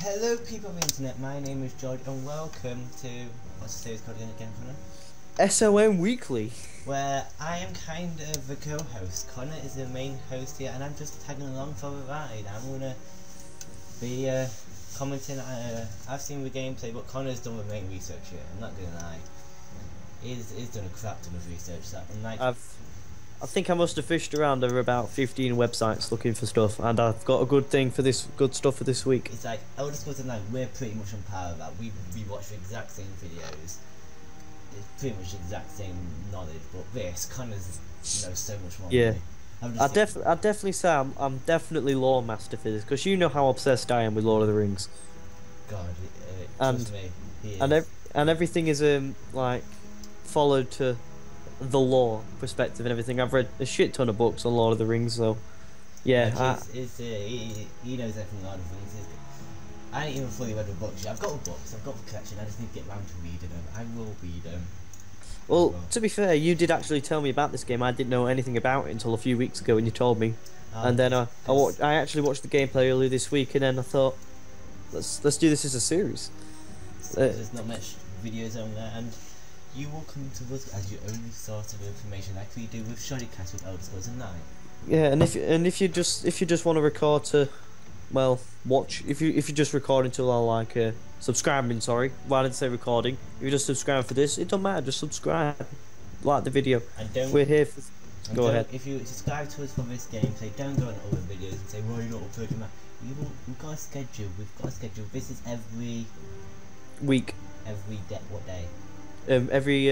Hello people of the internet, my name is George and welcome to, what's the series called again, Connor? Mordor Weekly. Where I am kind of the co-host. Connor is the main host here and I'm just tagging along for the ride. I'm gonna be commenting, I've seen the gameplay but Connor's done the main research here, I'm not gonna lie. He's done a crap ton of research, so unlike... I think I must have fished around over about 15 websites looking for stuff, and I've got a good stuff for this week. It's like, Elder Scrolls Online, we're pretty much on par with that. We watch the exact same videos. It's pretty much the exact same knowledge, but this Connor's knows so much more. Yeah. I'd definitely say I'm definitely lore master for this, because you know how obsessed I am with Lord of the Rings. God, trust me, he is. And everything is like followed to the lore perspective and everything. I've read a shit ton of books on Lord of the Rings, so yeah. He knows everything Lord of the Rings. I ain't even fully read the books yet. I've got the books, I've got the collection, I just need to get round to reading them. I will read them. Well, to be fair, you did actually tell me about this game. I didn't know anything about it until a few weeks ago when you told me. And then I actually watched the gameplay earlier this week, and then I thought, let's do this as a series. There's not much videos on there, and you will come to us as your only source of information, like we do with Shoddycast with Elder Scrolls Online. Yeah, and if you just want to record to, well, watch. If you just record until I like subscribing. Sorry, why did I say recording? If you just subscribe for this, it don't matter. Just subscribe, like the video. And don't. We're here. Go ahead. If you subscribe to us for this gameplay, don't go on other videos and say, "Well, you're not uploading that." We've got a schedule. We've got a schedule. This is every week. Every day. What day? Every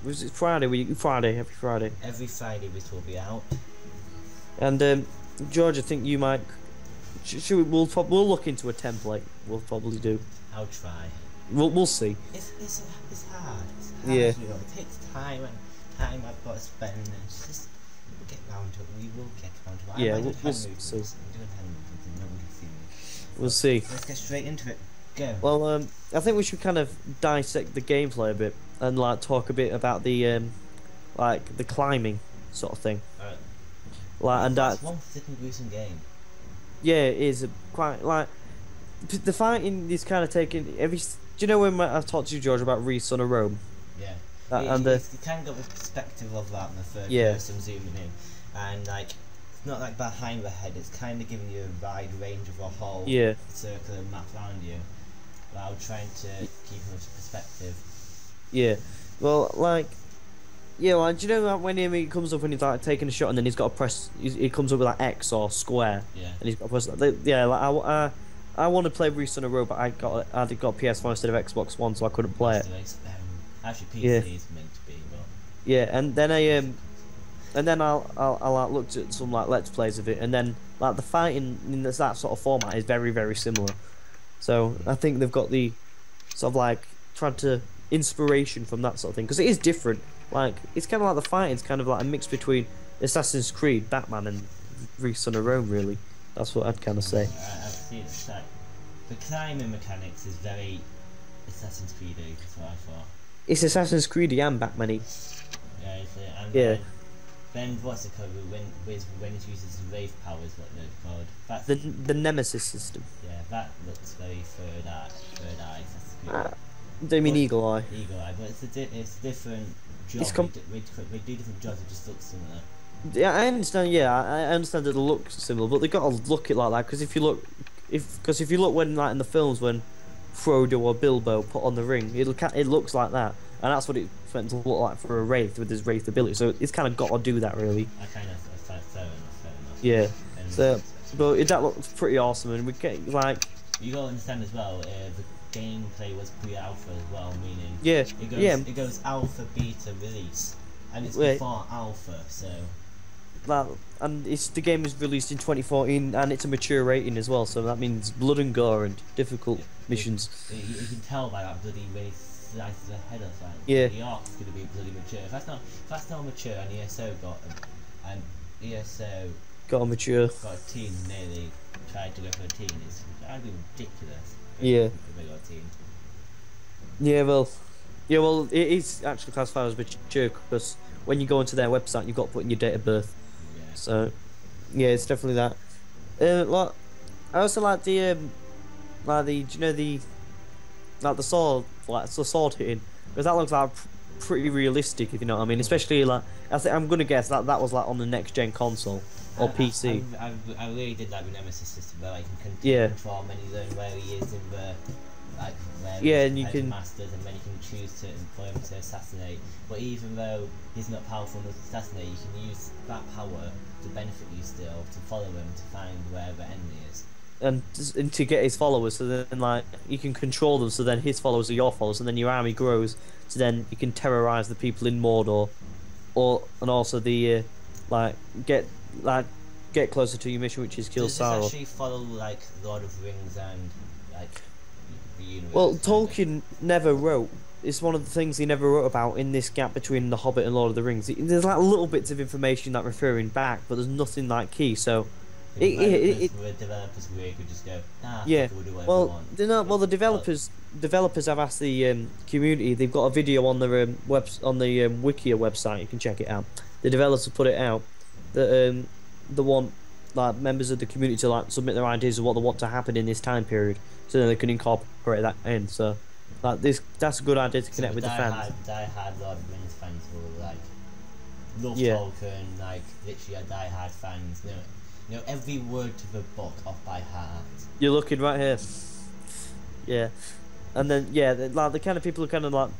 was it Friday? Every Friday. Every Friday this will be out. And George, I think you might. We'll look into a template. We'll probably do. I'll try. We'll see. It's hard. It's hard. Yeah. It takes time and time I've got to spend. And just get round to it. We will get round to it. Yeah, we'll see. We'll see. Let's get straight into it. Go. Well, I think we should kind of dissect the gameplay a bit and like talk a bit about the like the climbing sort of thing. Alright. Like, and that's one particularly gruesome game. Yeah, it is quite like the fighting is kind of taken. Do you know when I talked to you, George, about Son of Rome? Yeah. And you kind of got the perspective of that in the third person zooming in, and like. Not like behind the head, it's kind of giving you a wide range of a whole circular map around you while trying to keep in perspective. Yeah, well, like, yeah, well, do you know like, when he comes up when he's like taking a shot and then he's got to press, he comes up with like X or square, and he's got to press, like, I want to play Son of Rome, but I got PS4 instead of Xbox One, so I couldn't play it. Actually, PC is meant to be, but yeah, and then I'll like looked at some like let's plays of it, and then like the fighting in that sort of format is very, very similar. So I think they've got the sort of like tried to inspiration from that sort of thing, because it is different. Like it's kind of like the fighting's kind of like a mix between Assassin's Creed, Batman, and Son of Rome. Really, that's what I'd kind of say. I've seen it. Like, the climbing mechanics is very Assassin's Creed-y. That's what I thought. It's Assassin's Creed-y and Batman-y. Yeah, yeah. Then what's it called? When it uses wraith powers, what they're called? That's the Nemesis system. Yeah, that looks very third eye. They mean Eagle Eye. Eagle Eye, but it's a different job. We do different jobs. It just looks similar. Yeah, I understand. Yeah, I understand that it looks similar, but they got to look it like that, because if you look when like in the films when Frodo or Bilbo put on the ring, it looks like that. And that's what it's meant to look like for a wraith with his wraith ability. So it's kind of got to do that, really. Fair enough. Yeah. So, but that looks pretty awesome, and we get like. You got to understand as well. The gameplay was pre-alpha as well, meaning. Yeah. It goes alpha, beta, release, and it's before alpha, so. And the game was released in 2014, and it's a mature rating as well. So that means blood and gore and difficult missions. You can tell by that bloody race. Slices ahead of that. Yeah. The arc's gonna be bloody mature. If that's not mature, and ESO got a mature. Got a teen nearly tried to go for a teen. That'd be ridiculous. Yeah. If they got a teen. Yeah, well, it is actually classified as mature because when you go onto their website, you've got to put in your date of birth. Yeah. So, yeah, it's definitely that. Like, I also like the like do you know the sword, like the sword hitting, because that looks like pretty realistic, if you know what I mean. Especially like I'm gonna guess that was like on the next gen console or PC. I really did that with Nemesis system, where like you can control many zone where he is in the like where and you can masters, and then you can choose to for him to assassinate. But even though he's not powerful enough to assassinate, you can use that power to benefit you still, to follow him to find where the enemy is. And to get his followers, so then like you can control them, so then his followers are your followers, and then your army grows, so then you can terrorize the people in Mordor, and also the get closer to your mission, which is kill Sauron. Does this actually follow like Lord of the Rings and like the universe? Well, Tolkien never wrote. It's one of the things he never wrote about in this gap between The Hobbit and Lord of the Rings. There's like little bits of information that referring back, but there's nothing like key. So. The developers could just go, we'll do whatever we want. Well, the developers have asked the community. They've got a video on their on the Wikia website. You can check it out. The developers put it out that they want like members of the community to like submit their ideas of what they want to happen in this time period, so then they can incorporate that in. So, like that's a good idea to connect with the fans. Die-hard Lord of the Rings fans will like love Tolkien, like literally die-hard fans. You know every word to the book off by heart. You're looking right here. Yeah, and then like the kind of people who kind of like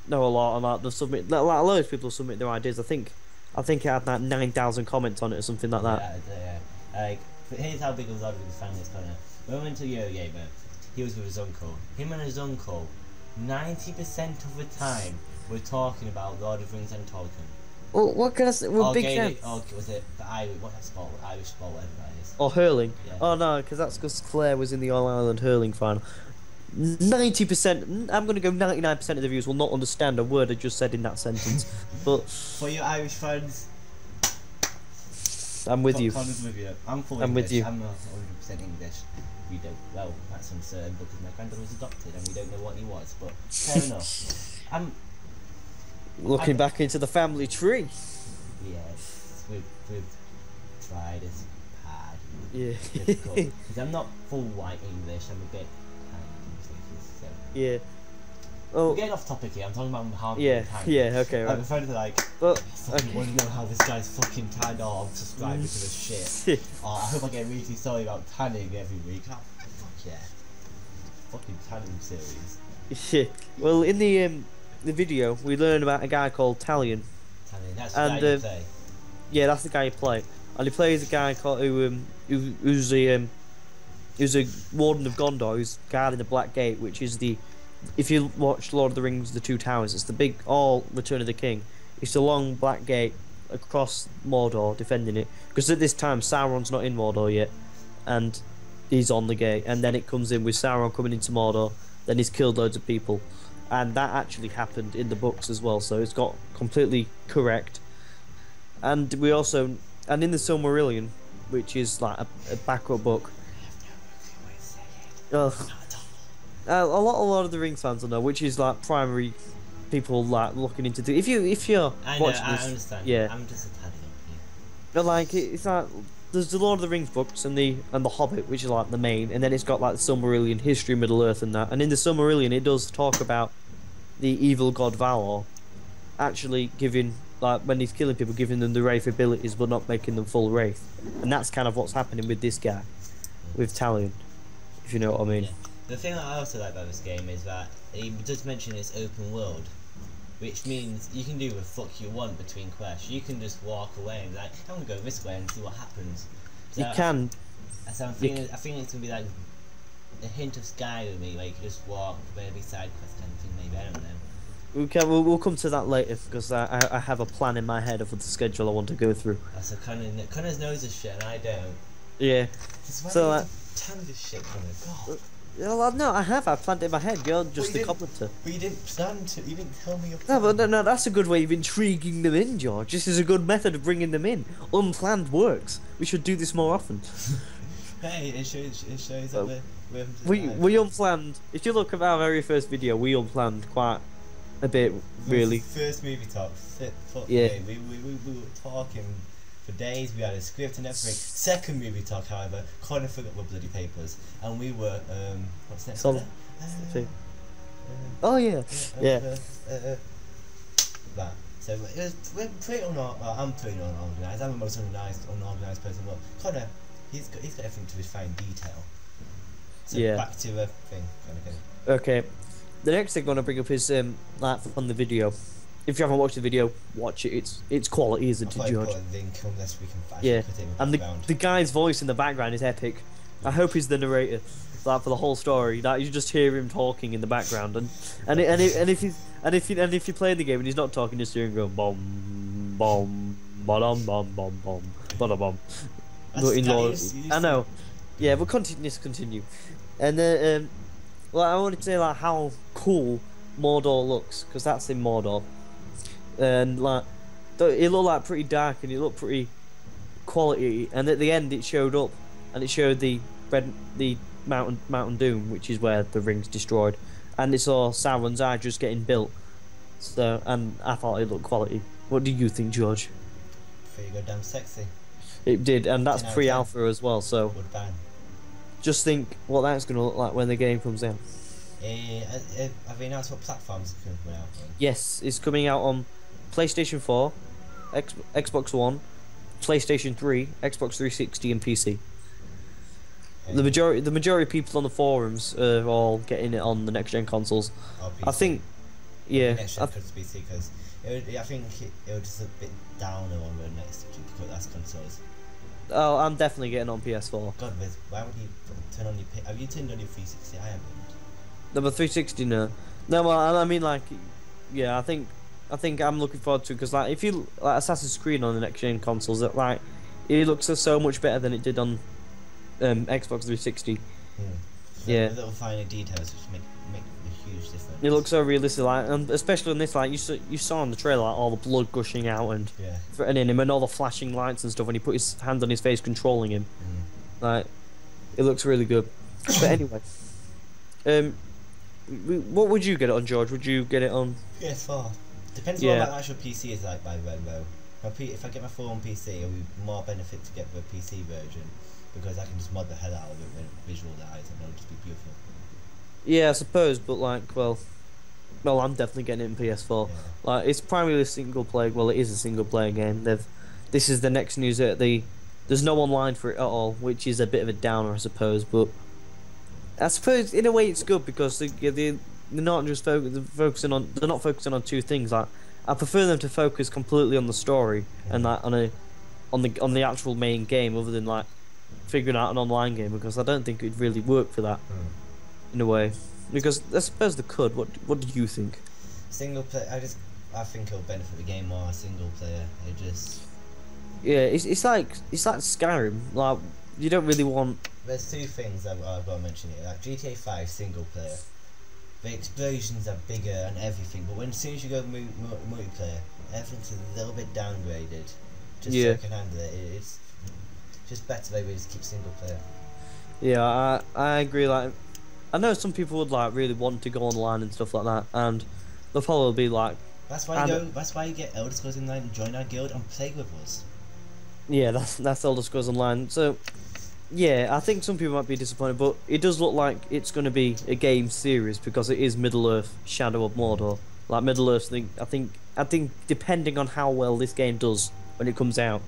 know a lot, and like they submit like a lot of people submit their ideas. I think it had like 9,000 comments on it or something like that. Yeah. Like here's how big a Lord of the Rings fan is. When we went to Eurogamer, he was with his uncle. Him and his uncle, 90% of the time, were talking about Lord of the Rings and Tolkien. Well, what can I say? We're big fans. Was it the Irish? What sport? Irish sport, whatever that is. Or hurling? Yeah. Oh no, because that's because Claire was in the All Ireland hurling final. 90%, I'm going to go 99% of the viewers will not understand a word I just said in that sentence. But for you Irish fans, I'm with you. I'm full I'm English. with you. I'm 100% English. We don't. Well, that's uncertain because my granddad was adopted and we don't know what he was. But fair enough. Looking back into the family tree. Yes, we've tried. It's hard. Yeah. Difficult. Because I'm not full white English. I'm a bit so. Yeah. Oh. We're getting off topic here. I'm talking about how. Yeah. Okay. Right. I'm afraid to like. But I want to know how this guy's fucking tanned. Oh, I'm subscribing to this shit. Oh, I hope I get really sorry about tanning every week. Oh, fuck yeah. Fucking tanning series. Yeah. Well, in the video, we learn about a guy called Talion. That's the guy you play. Yeah, that's the guy you play, and he plays a guy called who's a warden of Gondor, who's guarding the Black Gate, which is the. If you watch Lord of the Rings, The Two Towers, it's the big Return of the King. It's the long black gate across Mordor, defending it. Because at this time, Sauron's not in Mordor yet, and he's on the gate. And then it comes in with Sauron coming into Mordor. Then he's killed loads of people, and that actually happened in the books as well. So it's got completely correct. And we also, and in the Silmarillion, which is like a backup book. A lot of Lord of the Rings fans will know, which is like primary people like looking into. If you're watching this, I understand. Yeah, I'm just a tad here. But like it's like there's the Lord of the Rings books and the Hobbit, which is like the main, and then it's got like the Silmarillion, history, Middle Earth, and that. And in the Silmarillion, it does talk about the evil god Valor actually giving, like when he's killing people, giving them the wraith abilities, but not making them full wraith. And that's kind of what's happening with this guy, with Talion, if you know what I mean. Yeah. The thing that I also like about this game is that it does mention it's open world, which means you can do the fuck you want between quests. You can just walk away and be like, I'm gonna go this way and see what happens. So you can. So I think it's gonna be like a hint of Skyrim, where you can just walk, maybe side quest kind of thing, maybe, I don't know. We'll come to that later because I have a plan in my head of the schedule I want to go through. So Connor knows this shit and I don't. Yeah. So ton of this shit, Connor. God. Well, no, I've planned it in my head. You're just the commenter. But you didn't plan to. You didn't tell me your plan. No, that's a good way of intriguing them in, George. This is a good method of bringing them in. Unplanned works. We should do this more often. Hey, it shows that we unplanned. If you look at our very first video, we unplanned quite a bit, really. First movie talk. Yeah. We were talking for days. We had a script and everything. Second movie talk, however, Connor forgot the bloody papers, and we were what's next? Oh yeah, that. So we're pretty unorganized. Well, I'm pretty unorganized. I'm the most unorganized person. But Connor, he's got everything to his fine detail. So yeah. Back to the thing. Okay. The next thing I want to bring up is like on the video. If you haven't watched the video, watch it. It's quality, isn't it, George? Put a link unless we can Yeah, put it in and the guy's voice in the background is epic. I hope he's the narrator, like for the whole story. That you just hear him talking in the background, and if you play the game and he's not talking, just hear him go bom bom bom bom bom bom bom bom. I know. Yeah, but continue. And then well, I wanted to say like how cool Mordor looks, because that's in Mordor, and like it looked like pretty dark and it looked pretty quality. And at the end, it showed up, and it showed the Mountain Doom, which is where the ring's destroyed, and it saw Sauron's eye just getting built. So, and I thought it looked quality. What do you think, George? Pretty goddamn sexy. It did, and that's pre-alpha as well. So, just think what that's gonna look like when the game comes out. Have they announced what platforms it's coming out on? Yes, it's coming out on PlayStation 4, Xbox One, PlayStation 3, Xbox 360, and PC. The majority of people on the forums are all getting it on the next gen consoles. I think, yeah. Next gen PC, because I think it was just a bit downer on the next consoles. Oh, I'm definitely getting on PS4. God, why would you turn on your? Have you turned on your 360? I haven't. Number 360, no. No, well, I mean, like, yeah, I think I'm looking forward to it, because like if you like Assassin's Creed on the next gen consoles, that like it looks so much better than it did on Xbox 360. Yeah. The little finer details which make a huge difference. It looks so realistic, like, and especially on this, like you saw on the trailer, like, all the blood gushing out and threatening him, and all the flashing lights and stuff when he put his hand on his face controlling him. Like, it looks really good. But anyway, what would you get it on, George? Would you get it on PS4? Depends on what my actual PC is like by then, though. If I get my phone on PC, it'll be more benefit to get the PC version, because I can just mod the hell out of it when visualize, and it'll just be beautiful. Yeah, I suppose, but like, well, I'm definitely getting it in PS4. Yeah. Like, it's primarily a single player. Well, it is a single player game. This is the next news that there's no online for it at all, which is a bit of a downer, I suppose. But I suppose in a way it's good, because they're not just focusing on. They're not focusing on two things. Like, I prefer them to focus completely on the story and like on the actual main game, other than like figuring out an online game, because I don't think it'd really work for that in a way. Because I suppose they could. What do you think? Single player. I think it'll benefit the game more. Single player. Yeah, it's like Skyrim. Like, you don't really want. There's two things I've got to mention here. Like GTA 5 single player, the explosions are bigger and everything, but as soon as you go multiplayer, everything's a little bit downgraded. Just so I can handle it. It's just better they just keep single player. Yeah, I agree. Like, I know some people would like really want to go online and stuff like that, and they'll probably be like. That's why you get Elder Scrolls Online and join our guild and play with us. Yeah, that's Elder Scrolls Online. So, yeah, I think some people might be disappointed, but it does look like it's going to be a game series, because it is Middle-earth: Shadow of Mordor. Like, Middle-earth, I think depending on how well this game does when it comes out,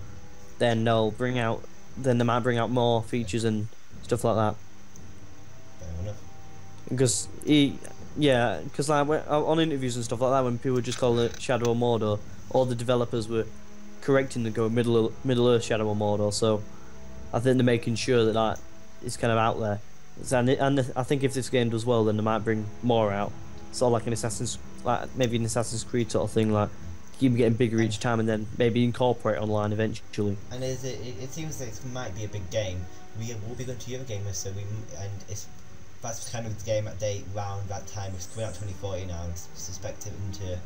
then they might bring out more features and stuff like that. Fair enough. Because like on interviews and stuff like that, when people just call it Shadow of Mordor, all the developers were correcting the go Middle-earth Shadow of Mordor. So I think they're making sure that it's kind of out there. And I think if this game does well, then they might bring more out. Sort of like maybe an Assassin's Creed sort of thing, like keep getting bigger each time, and then maybe incorporate online eventually. And it seems like it might be a big game. We will be going to Eurogamer, that's kind of the game at date round that time. It's coming out 2040 now, and suspect it into.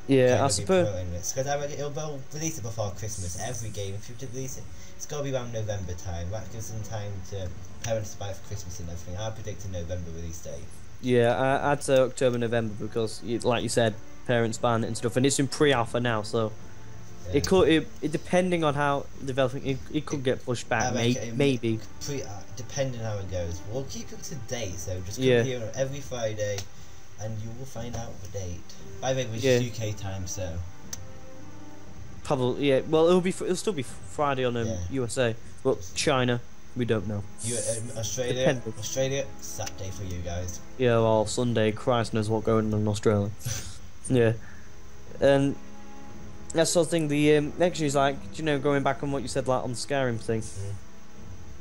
Yeah, I suppose. Because they'll release it before Christmas. Every game, if you release it, it's got to be around November time. That gives them time to parents to buy it for Christmas and everything. I predict a November release date. Yeah, I'd say October, November, because like you said, parents ban it and stuff, and it's in pre-alpha now, so Yeah. It depending on how developing, it could get pushed back, maybe. Depending how it goes. We'll keep you up to date, so just come Yeah. here every Friday, and you will find out the date. By the way, which is UK time, so. Probably, yeah. Well, it'll still be Friday on USA, but China, we don't know. Australia, Saturday for you guys. Yeah, well, Sunday, Christ knows what going on in Australia. Yeah, and that sort of thing. The next news, like, going back on what you said, like on the Skyrim thing.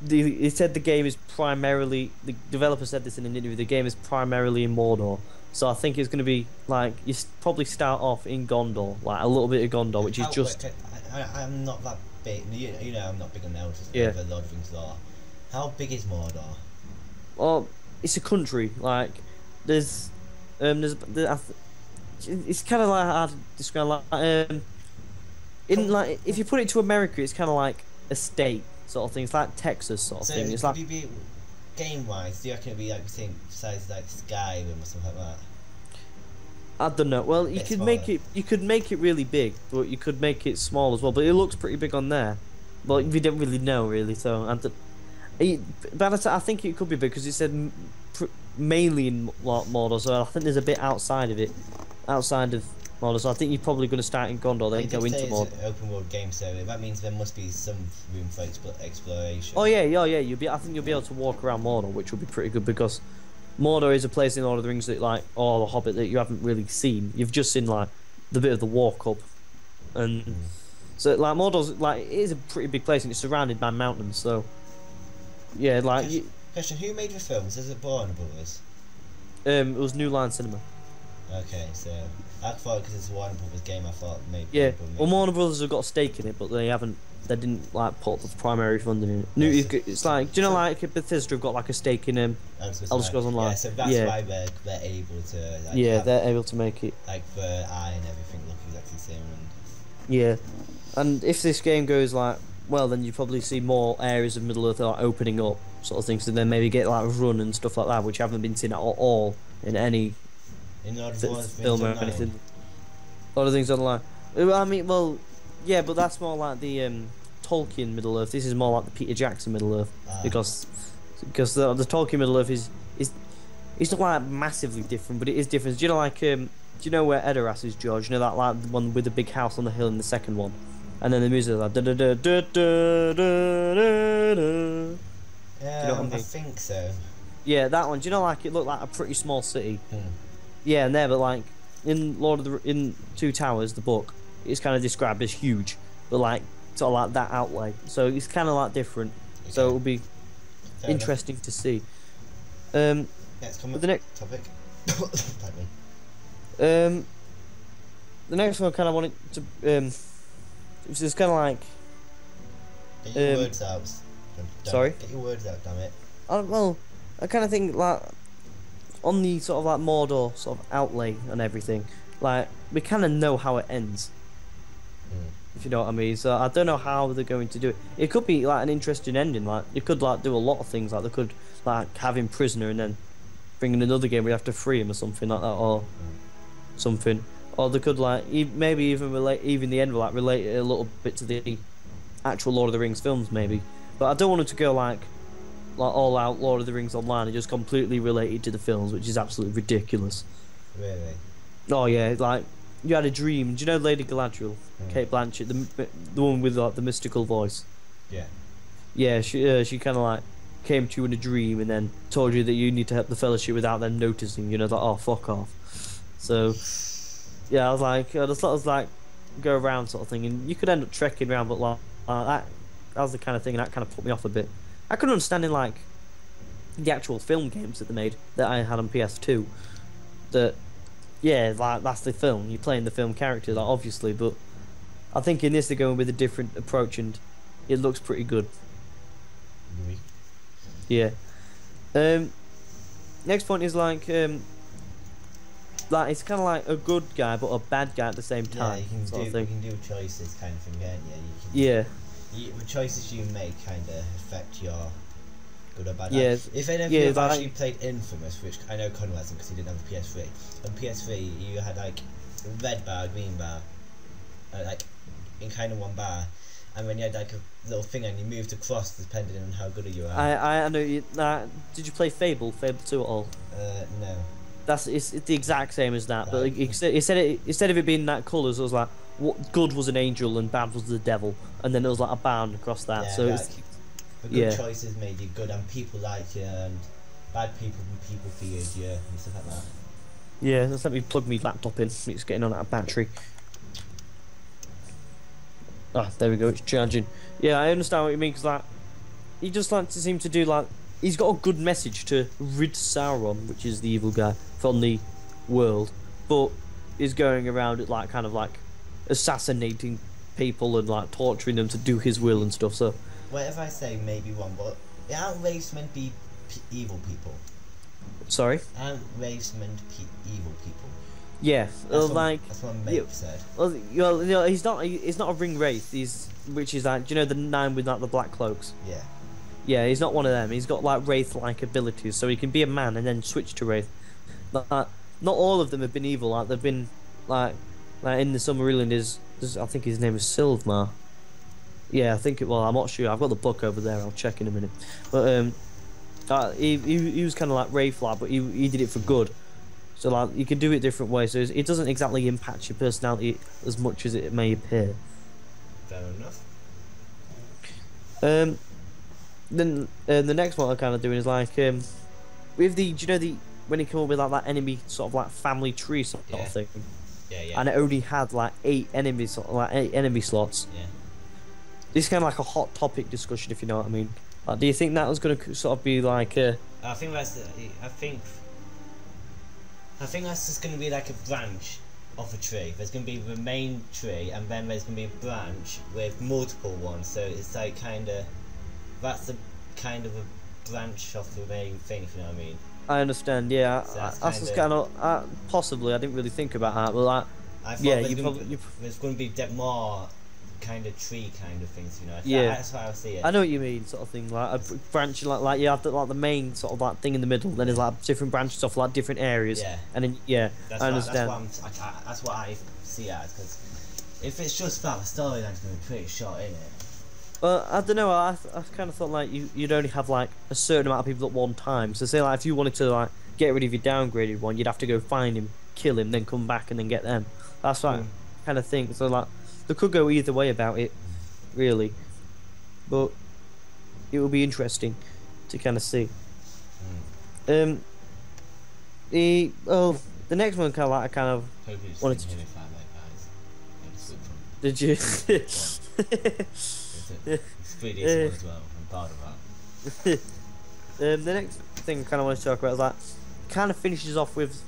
He said the game is primarily, the developer said this in an interview, the game is primarily in Mordor. So I think it's going to be like, you probably start off in Gondor, like a little bit of Gondor, which is just. I'm not that big. You know, I'm not big on Elves. Yeah. The Lord of Rings lore. How big is Mordor? Well, it's a country. Like, it's kind of like hard to describe. Like, if you put it to America, it's kind of like a state sort of thing. It's like Texas sort of thing. It's like. Game-wise, do you reckon it'd be like the same size like Skyrim or something like that? I don't know. Well, you could make it really big, but you could make it small as well. But it looks pretty big on there. But we don't really know, really. So, but I think it could be big because it said mainly in Mordor. So I think there's a bit outside of Mordor. So I think you're probably going to start in Gondor, then go into Mordor. It's an open world game, so that means there must be some room for exploration. Oh yeah. I think you'll be able to walk around Mordor, which will be pretty good because Mordor is a place in Lord of the Rings that, like, or The Hobbit, that you haven't really seen. You've just seen like the bit of the walk up, and so like Mordor's like, it is a pretty big place and it's surrounded by mountains. So yeah, like. Question: who made the films? Is it Warner Brothers? It was New Line Cinema. Okay, so I thought because it's a Warner Brothers game, I thought maybe. Yeah, well, Warner Brothers have got a stake in it, but they haven't. They didn't like put the primary funding in it. It's like, do you know, like Bethesda have got like a stake in Elder Scrolls Online? Yeah, so that's why they're able to. Like, they're able to make it. Like the eye and everything look exactly the same. Yeah, and if this game goes like well, then you probably see more areas of Middle Earth like opening up, sort of things, so then maybe get like run and stuff like that, which haven't been seen at all in any. Film or anything. A lot of things online. I mean, well, yeah, but that's more like the Tolkien Middle Earth. This is more like the Peter Jackson Middle Earth because the Tolkien Middle Earth is not like massively different, but it is different. Do you know, like do you know where Edoras is, George? You know that, like, the one with the big house on the hill in the second one, and then the music is like da da da da da da da. Yeah, you know what I mean? I think so. Yeah, that one. Do you know, like, it looked like a pretty small city? Yeah, and there, but like in Two Towers, the book, it's kind of described as huge, but like sort of like that outlay. So it's kind of like different. Okay. So it will be interesting to see. Let's come with the next topic. The next one I kind of wanted to it's just kind of like. Get your words out. Sorry. Get your words out, damn it. Well, I kind of think like. On the sort of like Mordor sort of outlay and everything, like, we kind of know how it ends, if you know what I mean. So I don't know how they're going to do it. It could be like an interesting ending. Like, you could like do a lot of things. Like, they could like have him prisoner and then bring in another game where you have to free him or something like that, or something. Or they could like maybe even the end will like relate it a little bit to the actual Lord of the Rings films, maybe. But I don't want it to go like all out Lord of the Rings Online and just completely related to the films, which is absolutely ridiculous. Really? Oh yeah, like, you had a dream. Do you know Lady Galadriel, Kate Blanchett, the one with like the mystical voice? Yeah. Yeah, she kind of like came to you in a dream and then told you that you need to help the Fellowship without them noticing. You know, like, oh, fuck off. So yeah, I just thought it was like go around sort of thing, and you could end up trekking around, but like that was the kind of thing, and that kind of put me off a bit. I couldn't understand in like the actual film games that they made that I had on PS2 that, yeah, like, that's the film, you're playing the film character, like, obviously, but I think in this they're going with a different approach and it looks pretty good. Yeah. Next point is like it's kind of like a good guy but a bad guy at the same time. Yeah, you can do choices kind of thing, can't you? Yeah. The choices you make kind of affect your good or bad. Yeah. If any of you have actually played Infamous, which I know Connor hasn't because he didn't have a PS3. On PS3, you had like red bar, green bar, like in kind of one bar, and when you had like a little thing and you moved across depending on how good you are. I know you. Did you play Fable 2 at all? No. It's the exact same as that, but Right. like, instead of it being that colours, it was like what good was an angel and bad was the devil, and then there was like a band across that. Yeah, So like, it's, the good choices made you good, and people liked you, and bad people feared you, and stuff like that. yeah. Just let me plug my laptop in. It's getting on out of battery. Ah, there we go. It's charging. Yeah, I understand what you mean, because like he just like to seem to do like he's got a good message to rid Sauron, which is the evil guy, from the world, but is going around it like kind of like assassinating people and like torturing them to do his will and stuff. So Whatever I say may be wrong, but aren't wraiths meant to be evil people? sorry. Aren't wraiths meant to be evil people? Yeah, That's what Mape said. well, he's not a ring wraith. Which is like, do you know the 9 with like the black cloaks? Yeah. Yeah, he's not one of them. He's got like wraith-like abilities, so he can be a man and then switch to wraith. Not all of them have been evil. Like they've been like in the Silmarillion is I think his name is Silvmar. Yeah, I think it. Well, I'm not sure. I've got the book over there. I'll check in a minute. But he was kind of like wraith-like, but he did it for good. So like you can do it different ways. So it doesn't exactly impact your personality as much as it may appear. Fair enough. Then the next one I'm kind of doing is like with do you know when he came up with like that enemy sort of like family tree sort of thing. Yeah. And it only had like 8 enemies, like 8 enemy slots. Yeah. This is kind of like a hot topic discussion, if you know what I mean. Like, do you think that was going to sort of be like I think that's just going to be like a branch of a tree. There's going to be the main tree, and then there's going to be a branch with multiple ones. So it's like that's a kind of a branch of the main thing, if you know what I mean. I understand, yeah. So that's just kind of possibly. I didn't really think about that, but like, I thought yeah, there's going to be more kind of tree kind of things, you know. Yeah, that's how I see it. I know what you mean, sort of thing. Like a branch, like you have the main sort of like thing in the middle. Then there's like different branches off like different areas. Yeah. And then I understand. That's what I see it as, because if it's just that, the storyline's going to be pretty short, isn't it? Well, I don't know. I kind of thought like you'd only have like a certain amount of people at one time. So say like if you wanted to like get rid of your downgraded one, you'd have to go find him, kill him, then come back and then get them. That's like kind of thing. So like they could go either way about it, really. But it will be interesting to kind of see. The next one I kind of wanted to. Did you? It's pretty decent as well. I'm proud of that. The next thing I kind of want to talk about is that kind of finishes off with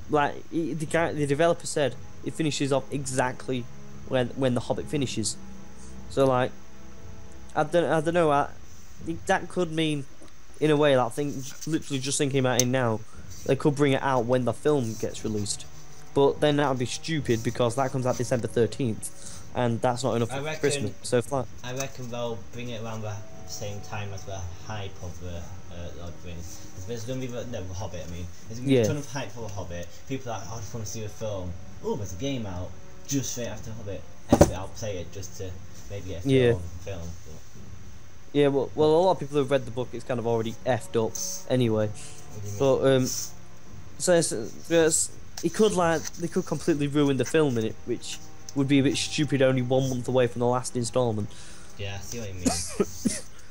like the developer said it finishes off exactly when the Hobbit finishes. So like I don't know. That could mean in a way that I think literally just thinking about it now, they could bring it out when the film gets released. But then that would be stupid because that comes out December 13th. And that's not enough for Christmas. So far, I reckon they'll bring it around the same time as the hype of the Lord of the Rings. There's going to be the Hobbit. I mean, there's going to be a ton of hype for the Hobbit. People are like, I just want to see the film. Oh, there's a game out just straight after Hobbit. Anyway, I'll play it just to maybe get a film. But. Yeah, well, a lot of people who've read the book, it's kind of already effed up anyway. But so they could completely ruin the film in it, which would be a bit stupid only 1 month away from the last installment. Yeah, I see what you mean.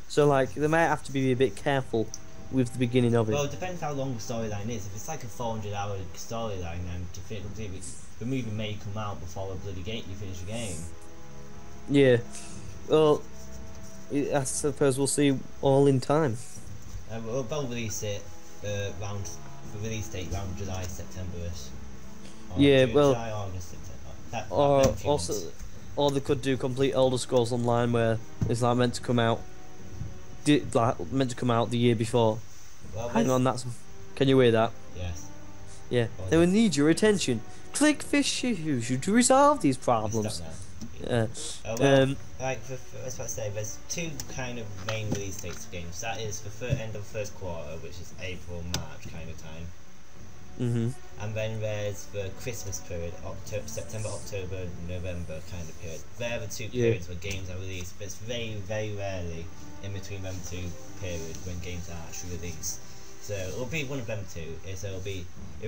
So like they might have to be a bit careful with the beginning of it. Well, it depends how long the storyline is. If it's like a 400-hour storyline, then the movie may come out before you finish the game. Yeah. Well, I suppose we'll see all in time. They'll release it around the release date around July, September-ish. July, August, September. Or they could do complete Elder Scrolls Online where it's like meant to come out the year before. Well, hang on, can you hear that? Yes. Yeah. They will need your attention. Click this issue to resolve these problems. Like let's say there's 2 kind of main release dates for games. That is the end of the first quarter, which is April, March kind of time. And then there's the Christmas period, September, October, November kind of period. They're the two periods where games are released, but it's very, very rarely in between them two periods when games are actually released. So it'll be one of them two. It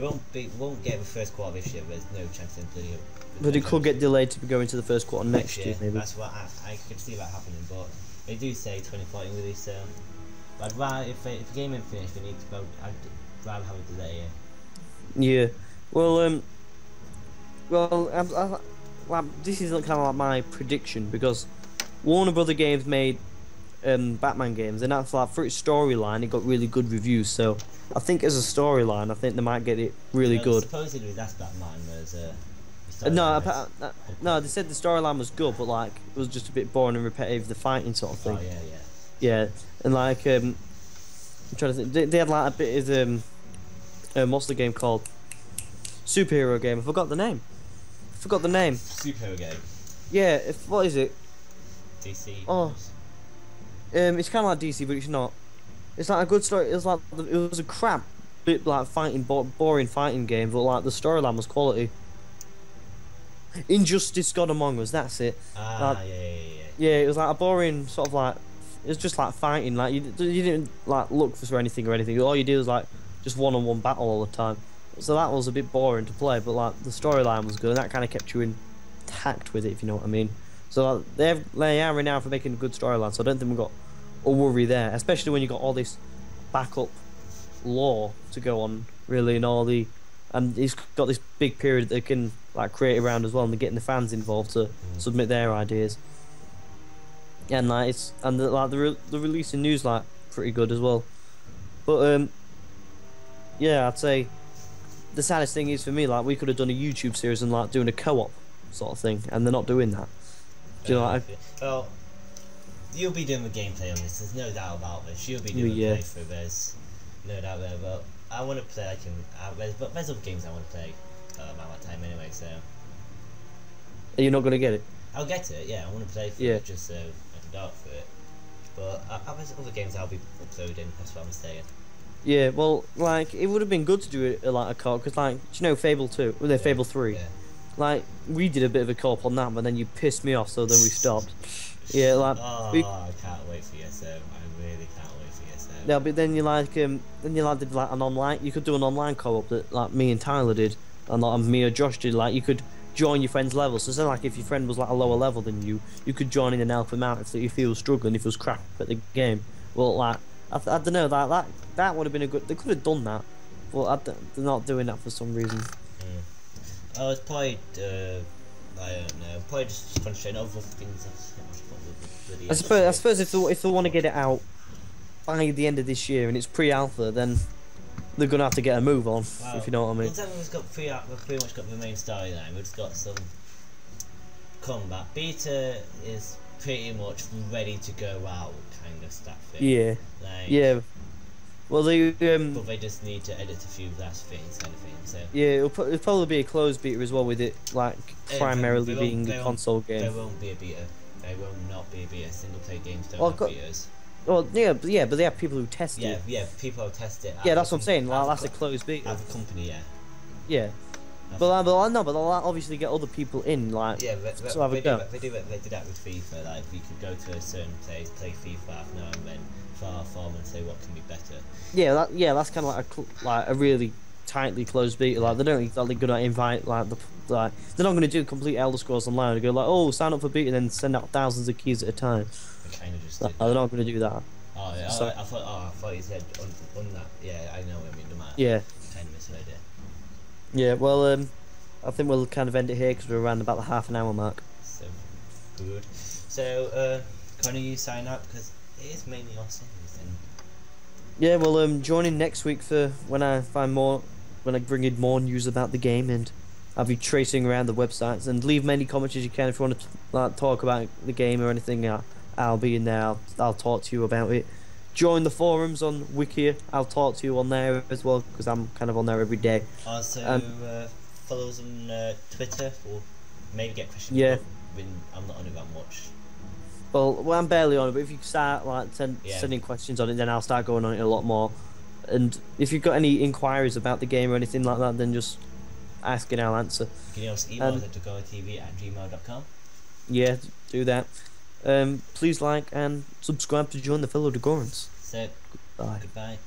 won't get the first quarter this year. There's no chance in bloody. But it could get delayed to go into the first quarter next year, maybe. That's what I could see that happening, but they do say 2014 release. So I'd rather if the game ain't finished, they need to go. I'd rather have a delay. Yeah. Well, this is kind of like my prediction because Warner Brother Games made Batman games, and that's like for its storyline, it got really good reviews. So I think as a storyline, I think they might get it really good. Supposedly, that's Batman. No, they said the storyline was good, but like it was just a bit boring and repetitive, the fighting sort of thing. Oh yeah, and like I'm trying to think, they had like a bit of what's the game called? Superhero game. I forgot the name. Superhero game. Yeah. What is it? DC. Oh. It's kind of like DC, but it's not. It's like a good story. It was a crap bit like boring fighting game, but like the storyline was quality. Injustice God Among Us. That's it. Yeah, it was like a boring sort of like. It was just like fighting. Like you didn't like look for anything or anything. All you did was like just one-on-one battle all the time. So that was a bit boring to play, but like the storyline was good, and that kind of kept you intact with it, if you know what I mean. So like, they are renowned for making a good storyline, so I don't think we've got a worry there, especially when you've got all this backup lore to go on, really, and he's got this big period that they can like create around as well, and they're getting the fans involved to submit their ideas. And like the releasing news like pretty good as well. But yeah, I'd say the saddest thing is for me, like we could have done a YouTube series and like doing a co-op sort of thing, and they're not doing that. Do you know what well, you'll be doing the gameplay on this. There's no doubt about this. You'll be doing the playthrough. There's no doubt there. But I want to play. But there's other games I want to play around that time anyway. So are you not going to get it? I'll get it. Yeah, I want to play for it just so I can go for it. But there's other games I'll be uploading. That's what I'm saying. Yeah, well, like it would have been good to do it like a co-op because, like, do you know Fable 2? Well, Fable 3. Yeah. Like we did a bit of a co-op on that, but then you pissed me off, so then we stopped. Yeah, like. I can't wait for ESO. I really can't wait for ESO. Yeah, but then you did like an online. You could do an online co-op that like me and Tyler did, and like me or Josh did. Like you could join your friend's level. So like if your friend was like a lower level than you, you could join in and help him out if you feel struggling, if he was crap at the game. Well, like I don't know that would have been a good. They could have done that, but they're not doing that for some reason. Oh, it's probably I don't know. Probably just concentrating on other things. I suppose if they want to get it out by the end of this year and it's pre-alpha, then they're gonna have to get a move on. Well, if you know what I mean. We've pretty much got the main storyline. We've just got some combat. Beta is pretty much ready to go out, kind of stuff. Yeah. Yeah. Well, but they just need to edit a few last things, kind of thing. So yeah, it'll probably be a closed beta as well, with it like primarily being a console game. There won't be a beta. There will not be a beta. Single player games don't have betas. Well, yeah, but they have people who test it. Yeah, people who test it. Yeah, that's what I'm saying. Like, that's a closed beta. As a company, yeah. Yeah. But they'll obviously get other people in, like, to have a go. They do that with FIFA. Like, we could go to a certain place, play FIFA half an hour, and then far form and say what can be better. Yeah, that's kind of like a really tightly closed beta. Like, they don't exactly gonna invite they're not gonna do complete Elder Scrolls Online and go like, oh, sign up for beta and then send out thousands of keys at a time. They kind of just. They're not gonna do that. Oh yeah, so, I thought you said on that. Yeah, I know what I mean. Yeah. Kind of misheard it. Yeah, well, I think we'll kind of end it here because we're around about the half an hour mark. So good. So, Connor, you sign up because it is mainly your sins. Yeah, well, join in next week for when I bring in more news about the game, and I'll be tracing around the websites, and leave many comments as you can if you want to talk about the game or anything. I'll be in there. I'll talk to you about it. Join the forums on Wiki. I'll talk to you on there as well because I'm kind of on there every day. Also, follow us on Twitter or maybe get questions. Yeah. I'm not on it that much. Well, I'm barely on it, but if you start like sending questions on it, then I'll start going on it a lot more. And if you've got any inquiries about the game or anything like that, then just ask and I'll answer. You can also email us at dagortv@gmail.com. Yeah, do that. Please like and subscribe to join the fellow Dagorans. So, Bye. goodbye.